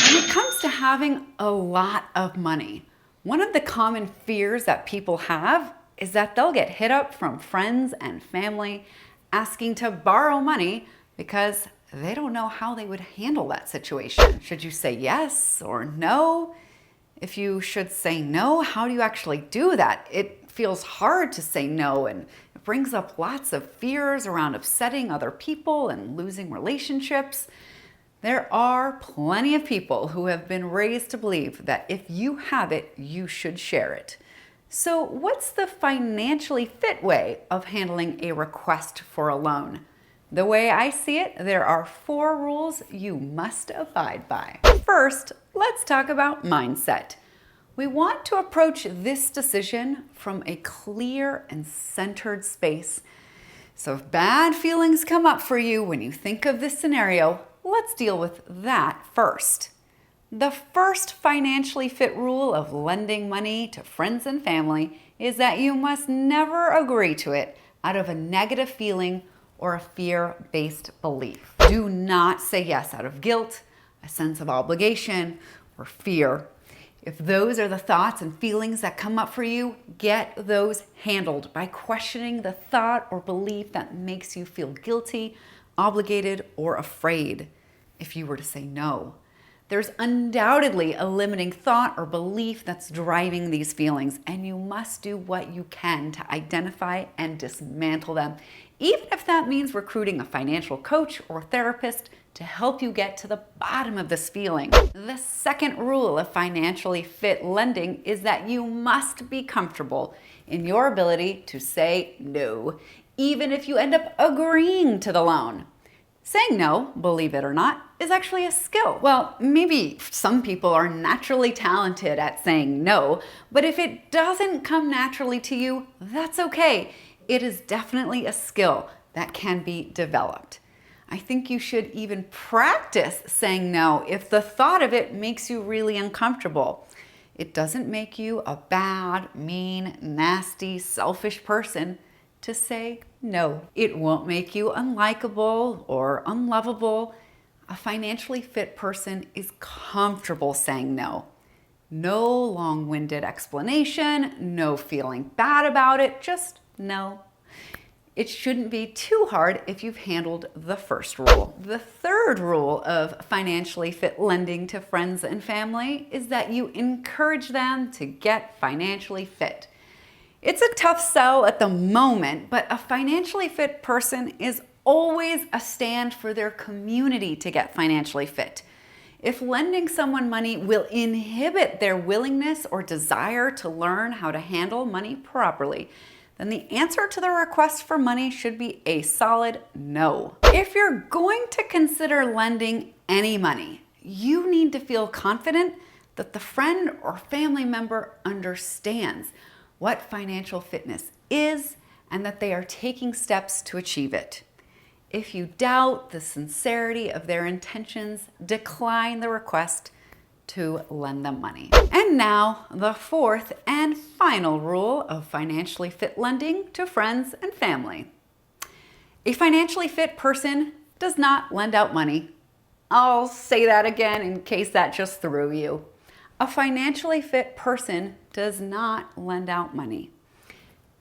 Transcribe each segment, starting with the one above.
When it comes to having a lot of money, one of the common fears that people have is that they'll get hit up from friends and family asking to borrow money because they don't know how they would handle that situation. Should you say yes or no? If you should say no, how do you actually do that? It feels hard to say no, and it brings up lots of fears around upsetting other people and losing relationships. There are plenty of people who have been raised to believe that if you have it, you should share it. So what's the financially fit way of handling a request for a loan? The way I see it, there are 4 rules you must abide by. First, let's talk about mindset. We want to approach this decision from a clear and centered space. So if bad feelings come up for you when you think of this scenario, let's deal with that first. The first financially fit rule of lending money to friends and family is that you must never agree to it out of a negative feeling or a fear-based belief. Do not say yes out of guilt, a sense of obligation, or fear. If those are the thoughts and feelings that come up for you, get those handled by questioning the thought or belief that makes you feel guilty, obligated, or afraid. If you were to say no, there's undoubtedly a limiting thought or belief that's driving these feelings, and you must do what you can to identify and dismantle them, even if that means recruiting a financial coach or therapist to help you get to the bottom of this feeling. The second rule of financially fit lending is that you must be comfortable in your ability to say no, even if you end up agreeing to the loan. Saying no, believe it or not, is actually a skill. Well, maybe some people are naturally talented at saying no, but if it doesn't come naturally to you, that's okay. It is definitely a skill that can be developed. I think you should even practice saying no if the thought of it makes you really uncomfortable. It doesn't make you a bad, mean, nasty, selfish person to say no. It won't make you unlikable or unlovable. A financially fit person is comfortable saying no. No long-winded explanation, no feeling bad about it, just no. It shouldn't be too hard if you've handled the first rule. The third rule of financially fit lending to friends and family is that you encourage them to get financially fit. It's a tough sell at the moment, but a financially fit person is always a stand for their community to get financially fit. If lending someone money will inhibit their willingness or desire to learn how to handle money properly, then the answer to the request for money should be a solid no. If you're going to consider lending any money, you need to feel confident that the friend or family member understands what financial fitness is and that they are taking steps to achieve it. If you doubt the sincerity of their intentions, decline the request to lend them money. And now, the fourth and final rule of financially fit lending to friends and family. A financially fit person does not lend out money. I'll say that again in case that just threw you. A financially fit person does not lend out money.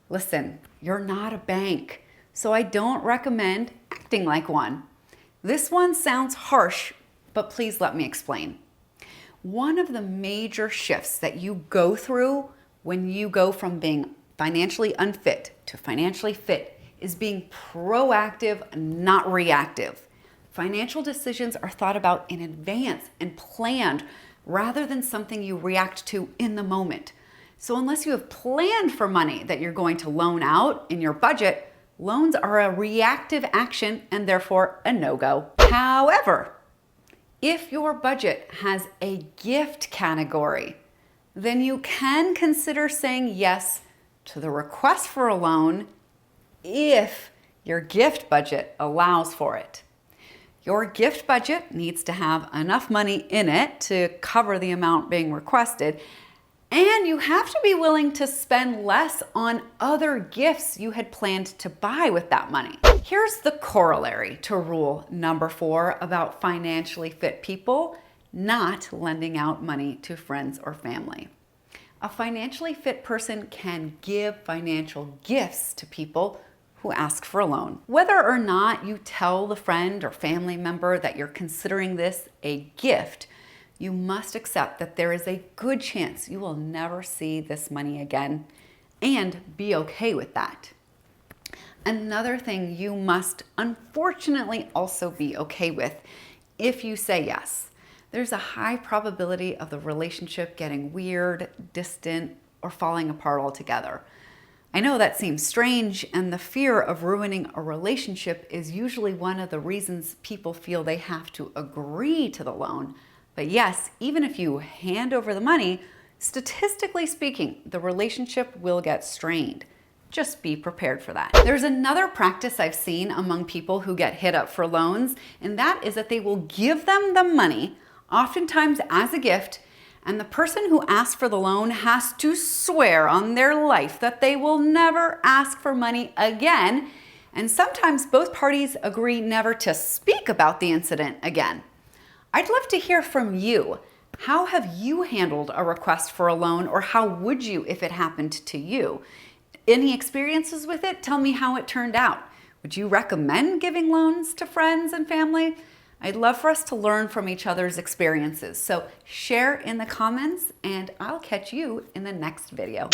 Listen, you're not a bank, so I don't recommend acting like one. This one sounds harsh, but please let me explain. One of the major shifts that you go through when you go from being financially unfit to financially fit is being proactive, not reactive. Financial decisions are thought about in advance and planned rather than something you react to in the moment. So unless you have planned for money that you're going to loan out in your budget, loans are a reactive action and therefore a no-go. However, if your budget has a gift category, then you can consider saying yes to the request for a loan if your gift budget allows for it. Your gift budget needs to have enough money in it to cover the amount being requested, and you have to be willing to spend less on other gifts you had planned to buy with that money. Here's the corollary to rule number 4 about financially fit people. not lending out money to friends or family. A financially fit person can give financial gifts to people who ask for a loan. Whether or not you tell the friend or family member that you're considering this a gift, you must accept that there is a good chance you will never see this money again and be okay with that. Another thing you must unfortunately also be okay with if you say yes. There's a high probability of the relationship getting weird, distant, or falling apart altogether. I know that seems strange, and the fear of ruining a relationship is usually one of the reasons people feel they have to agree to the loan. But yes, even if you hand over the money, statistically speaking, the relationship will get strained. Just be prepared for that. There's another practice I've seen among people who get hit up for loans, and that is that they will give them the money, oftentimes as a gift, and the person who asks for the loan has to swear on their life that they will never ask for money again, and sometimes both parties agree never to speak about the incident again. I'd love to hear from you. How have you handled a request for a loan, or how would you if it happened to you? Any experiences with it? Tell me how it turned out. Would you recommend giving loans to friends and family? I'd love for us to learn from each other's experiences. So share in the comments, and I'll catch you in the next video.